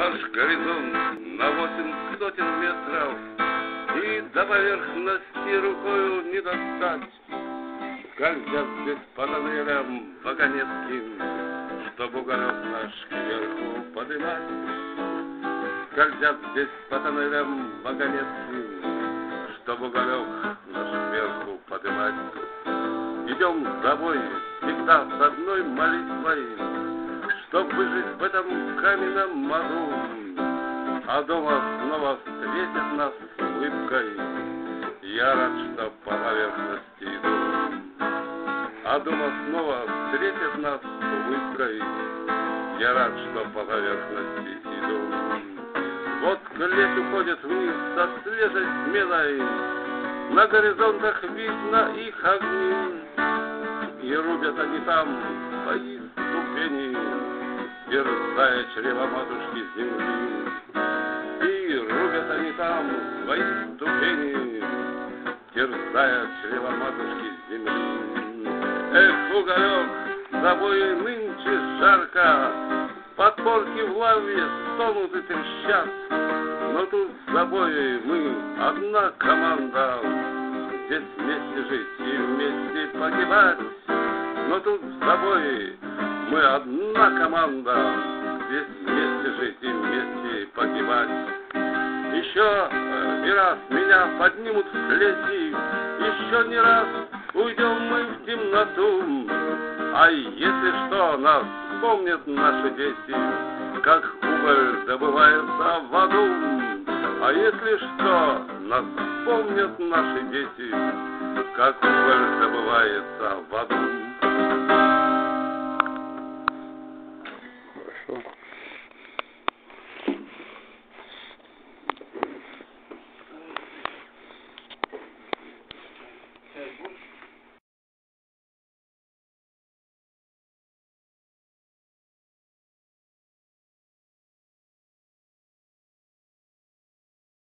Наш горизонт на 800 метров, и до поверхности рукою не достать. Скользят здесь по тоннелям вагонетким, чтоб уголек наш кверху подымать. Скользят здесь по тоннелям вагонетким, чтоб уголек наш кверху подымать. Идем с тобой всегда с одной молитвой, чтоб выжить в этом каменном аду, а дома снова встретит нас с улыбкой. Я рад, что по поверхности иду, а дома снова встретит нас с улыбкой. Я рад, что по поверхности иду. Вот лес уходит вниз со свежей сменой, на горизонтах видно их огни, и рубят они там свои ступени, терзая чрево матушки земли. И рубят они там свои ступени, терзая чрево матушки земли. Эх, уголек, с тобой нынче жарко, подпорки в лаве стонут и трещат, но тут с тобой мы одна команда, здесь вместе жить и вместе погибать. Но тут с тобой мы одна команда, здесь вместе жить и вместе погибать. Еще не раз меня поднимут в плети, еще не раз уйдем мы в темноту. А если что, нас помнят наши дети, как уголь добывается в аду. А если что, нас помнят наши дети, как уголь добывается в аду.